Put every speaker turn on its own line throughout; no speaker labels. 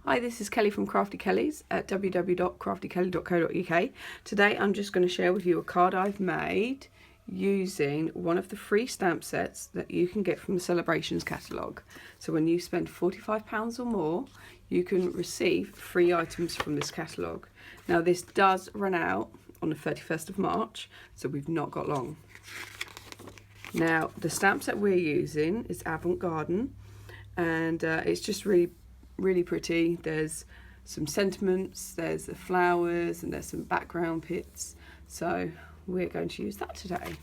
Hi, this is Kelly from Crafty Kellys at www.craftykelly.co.uk. Today I'm just going to share with you a card I've made using one of the free stamp sets that you can get from the Celebrations catalogue. So when you spend £45 or more, you can receive free items from this catalogue. Now this does run out on the 31st of March, so we've not got long. Now the stamp set we're using is Avant Garden, and it's just really pretty. There's some sentiments, there's the flowers, and there's some background bits, so we're going to use that today.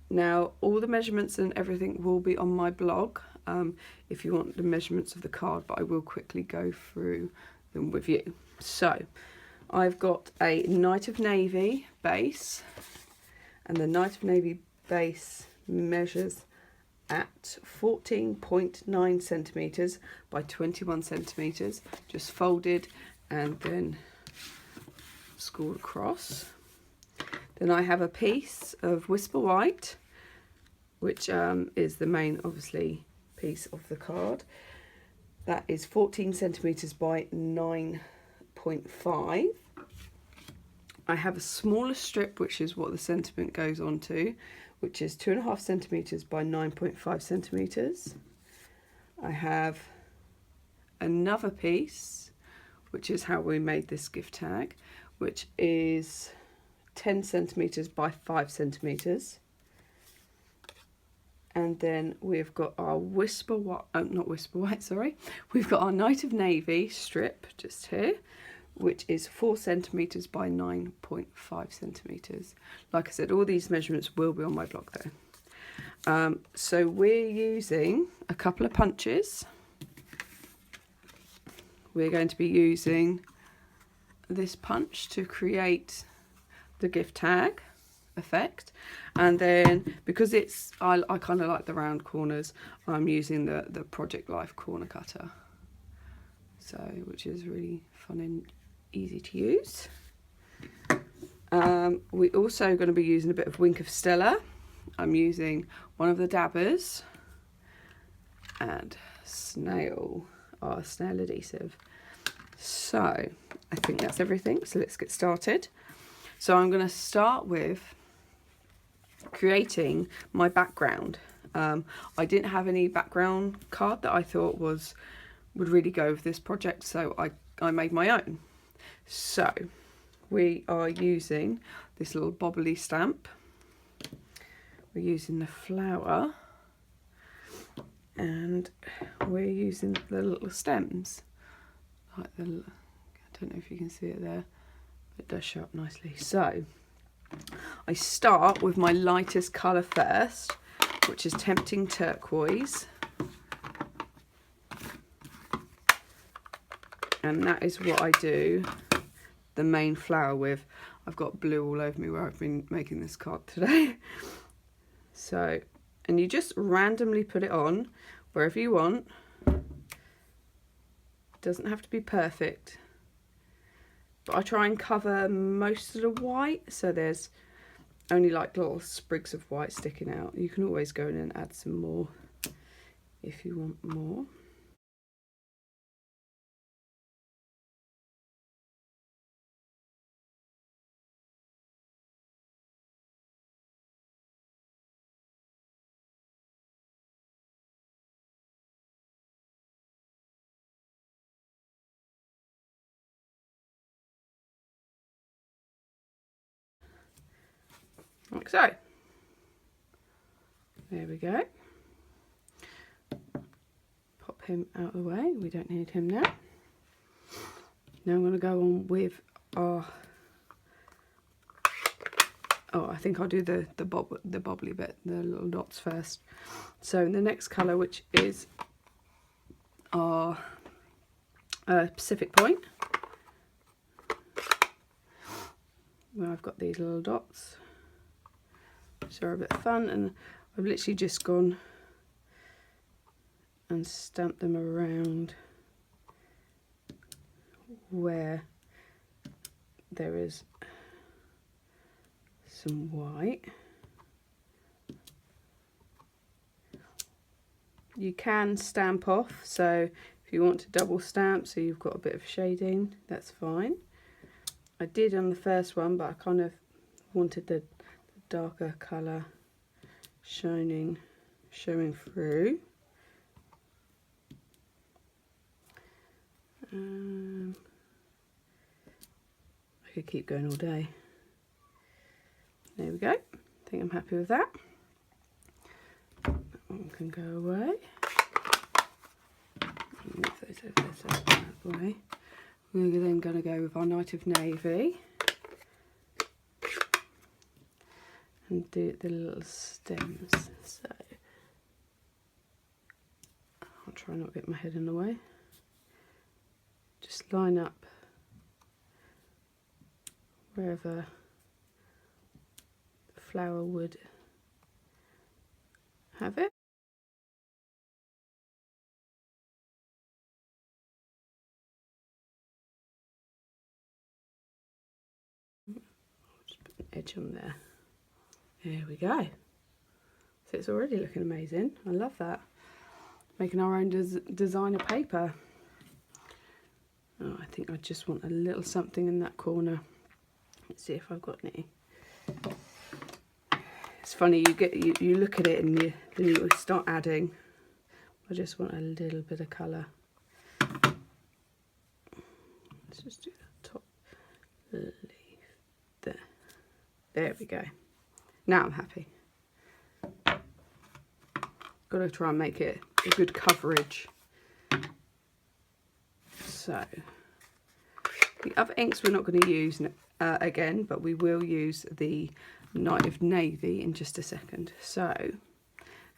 Now all the measurements and everything will be on my blog if you want the measurements of the card, but I will quickly go through them with you. So I've got a Night of Navy base, and the Night of Navy base measures at 14.9 centimetres by 21 centimetres, just folded and then scored across. Then I have a piece of Whisper White, which is the main, obviously, piece of the card. That is 14 centimetres by 9.5. I have a smaller strip, which is what the sentiment goes on to, which is 2.5 centimetres by 9.5 centimetres. I have another piece, which is how we made this gift tag, which is 10 centimetres by 5 centimetres. And then we've got our we've got our Night of Navy strip just here, which is 4 centimetres by 9.5 centimetres. Like I said, all these measurements will be on my blog though. So we're using a couple of punches. We're going to be using this punch to create the gift tag effect, and then because it's I kind of like the round corners, I'm using the Project Life corner cutter, so which is really fun and easy to use. We're also going to be using a bit of Wink of Stella. I'm using one of the dabbers and snail adhesive. So I think that's everything, so let's get started. So I'm going to start with creating my background. I didn't have any background card that I thought would really go with this project, so I made my own. So we are using this little bobbly stamp, we're using the flower, and we're using the little stems, like I don't know if you can see it there, but it does show up nicely. So I start with my lightest colour first, which is Tempting Turquoise, and that is what I do the main flower with. I've got blue all over me where I've been making this card today. So, and you just randomly put it on wherever you want. Doesn't have to be perfect, but I try and cover most of the white, so there's only like little sprigs of white sticking out. You can always go in and add some more if you want more. Like so. There we go. Pop him out of the way, we don't need him now. Now I'm going to go on with our, I think I'll do the bobbly bit, the little dots first. So the next colour, which is our Pacific Point, where I've got these little dots, which are a bit fun, and I've literally just gone and stamped them around where there is some white. You can stamp off, so If you want to double stamp so you've got a bit of shading, that's fine. I did on the first one, but I kind of wanted the darker colour showing through. I could keep going all day. There we go. I think I'm happy with that. That one can go away. Move those over there so that way. We're then going to go with our Night of Navy and do the little stems. So I'll try not to get my head in the way. Just line up wherever the flower would have it. Just put an edge on there. There we go. So it's already looking amazing. I love that. Making our own designer paper. Oh, I think I just want a little something in that corner. Let's see if I've got any. It's funny, you look at it and then you start adding. I just want a little bit of colour. Let's just do the top leaf there. There we go. Now I'm happy. Got to try and make it a good coverage. So the other inks we're not going to use again, but we will use the Night of Navy in just a second. So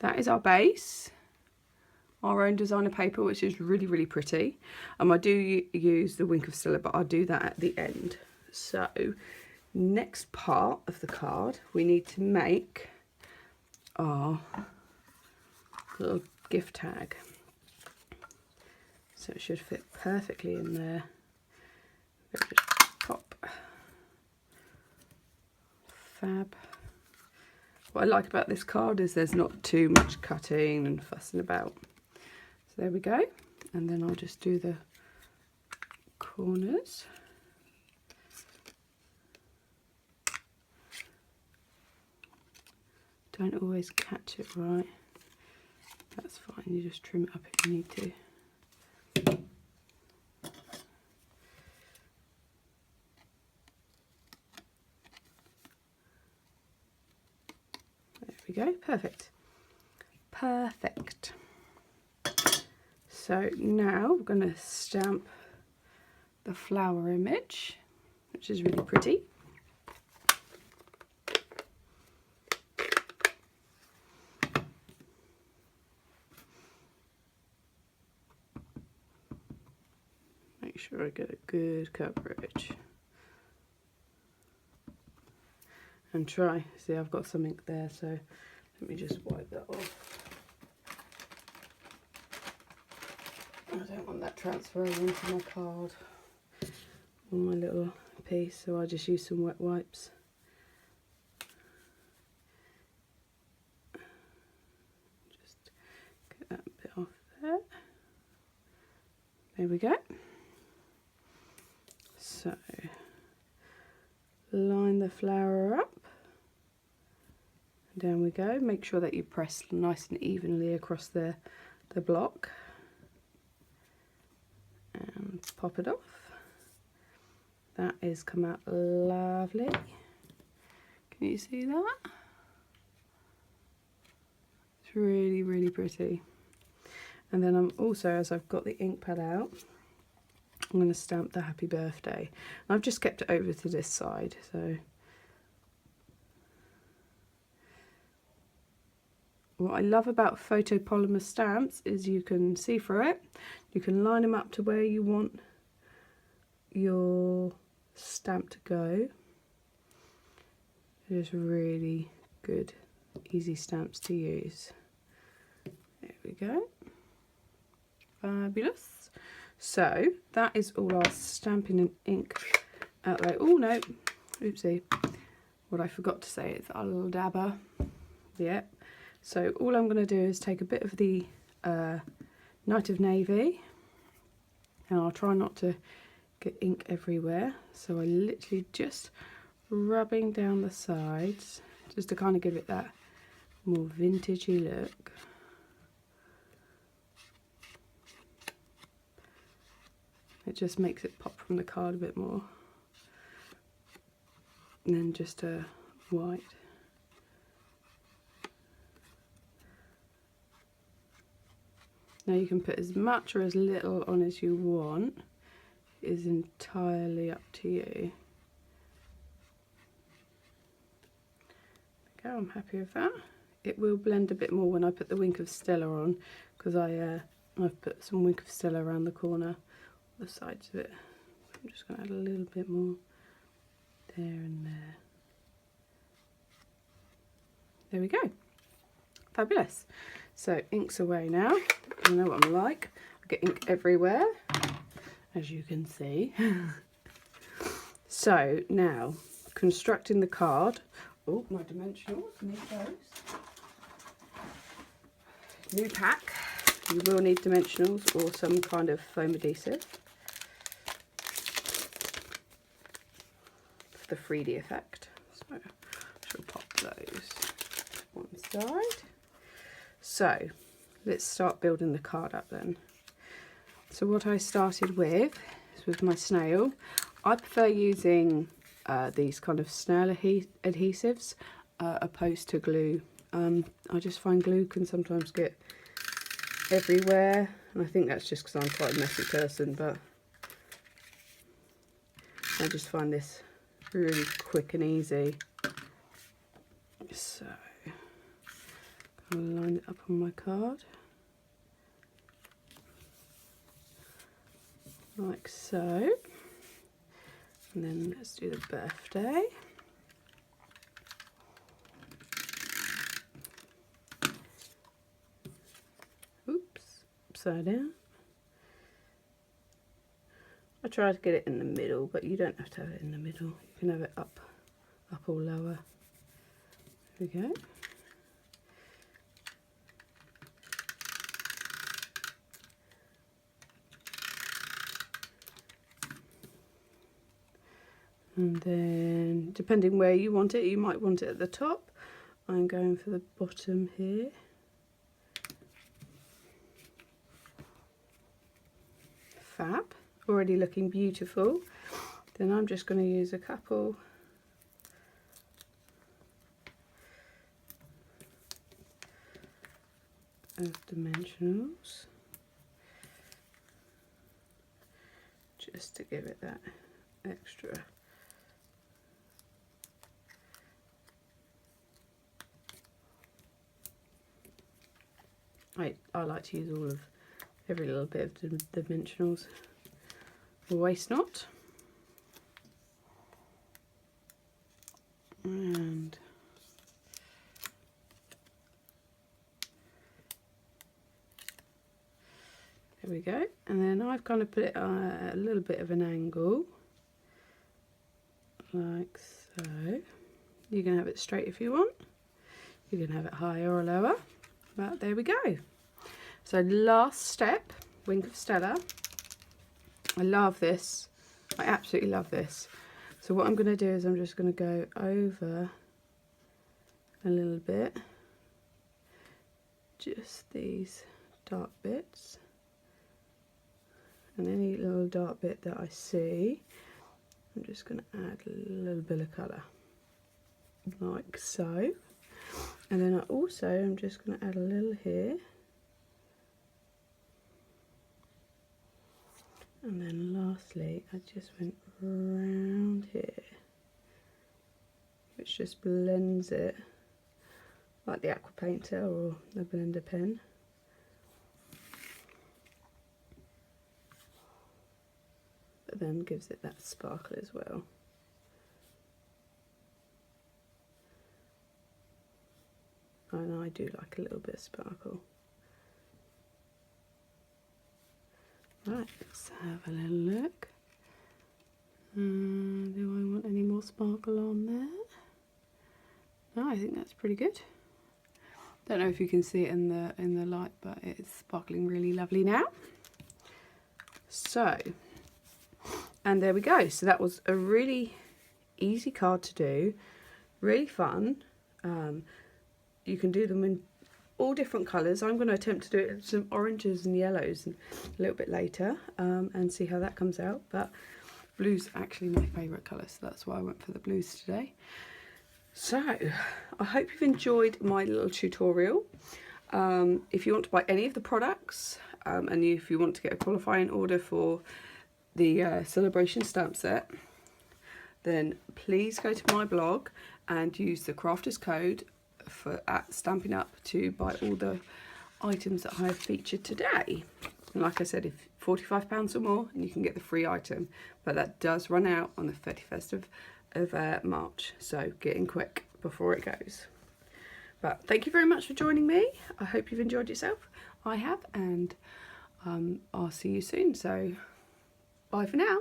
that is our base, our own designer paper, which is really, really pretty. I do use the Wink of Stella, but I'll do that at the end. So next part of the card, we need to make our little gift tag. So it should fit perfectly in there. Just pop. Fab. What I like about this card is there's not too much cutting and fussing about. So there we go. And then I'll just do the corners. Don't always catch it right. That's fine, you just trim it up if you need to. There we go, perfect. Perfect. So now we're going to stamp the flower image, which is really pretty. Make sure I get a good coverage. And try, see I've got some ink there, so let me just wipe that off. I don't want that transferring into my card or my little piece, so I just use some wet wipes. Just get that bit off there. There we go. So line the flower up. Down we go. Make sure that you press nice and evenly across the block. And pop it off. That is come out lovely. Can you see that? It's really, really pretty. And then I'm also, as I've got the ink pad out, I'm going to stamp the happy birthday. And I've just kept it over to this side, so what I love about photopolymer stamps is you can see through it. You can line them up to where you want your stamp to go. They're just really good, easy stamps to use. There we go. Fabulous. So that is all our stamping and ink outlay. Oh no, oopsie. What I forgot to say is our little dabber. Yep. So all I'm going to do is take a bit of the Night of Navy and I'll try not to get ink everywhere, so I literally just rubbing down the sides just to kind of give it that more vintagey look. It just makes it pop from the card a bit more. And then just a white. Now you can put as much or as little on as you want. It is entirely up to you. Okay, I'm happy with that. It will blend a bit more when I put the Wink of Stella on, because I've put some Wink of Stella around the corner, the sides of it. I'm just going to add a little bit more there and there. There we go. Fabulous. So ink's away now. You know what I'm like. I get ink everywhere, as you can see. So now, constructing the card. Oh, my dimensionals, need those. New pack. You will need dimensionals or some kind of foam adhesive for the 3D effect. So I shall pop those one side. So let's start building the card up then. So what I started with is with my snail. I prefer using these kind of snail adhesives opposed to glue. I just find glue can sometimes get everywhere, and I think that's just because I'm quite a messy person, but I just find this really quick and easy. So I'll line it up on my card like so, and then let's do the birthday. Oops, upside down. I try to get it in the middle, but you don't have to have it in the middle. You can have it up or lower. There we go. And then, depending where you want it, you might want it at the top. I'm going for the bottom here. Fab. Already looking beautiful. Then I'm just going to use a couple of dimensionals just to give it that extra . I like to use all of every little bit of the dimensionals. Waste not. And there we go. And then I've kind of put it at a little bit of an angle, like so. You can have it straight if you want. You can have it higher or lower. But there we go. So last step, Wink of Stella. I love this. I absolutely love this. So what I'm going to do is I'm just going to go over a little bit. Just these dark bits. And any little dark bit that I see, I'm just going to add a little bit of colour. Like so. And then I'm just going to add a little here. And then lastly, I just went round here, which just blends it like the aqua painter or the blender pen. But then gives it that sparkle as well. And I do like a little bit of sparkle. Right, let's have a little look. Do I want any more sparkle on there? No, I think that's pretty good. Don't know if you can see it in the light, but it's sparkling really lovely now. So, and there we go. So that was a really easy card to do, really fun. You can do them in all different colours. I'm going to attempt to do it in some oranges and yellows a little bit later, and see how that comes out. But blue's actually my favourite colour, so that's why I went for the blues today. So I hope you've enjoyed my little tutorial. If you want to buy any of the products, and if you want to get a qualifying order for the celebration stamp set, then please go to my blog and use the crafters code at Stampin Up to buy all the items that I have featured today. And like I said, if £45 or more, and you can get the free item, but that does run out on the 31st of March, so get in quick before it goes. But thank you very much for joining me. I hope you've enjoyed yourself. I have, and I'll see you soon. So bye for now.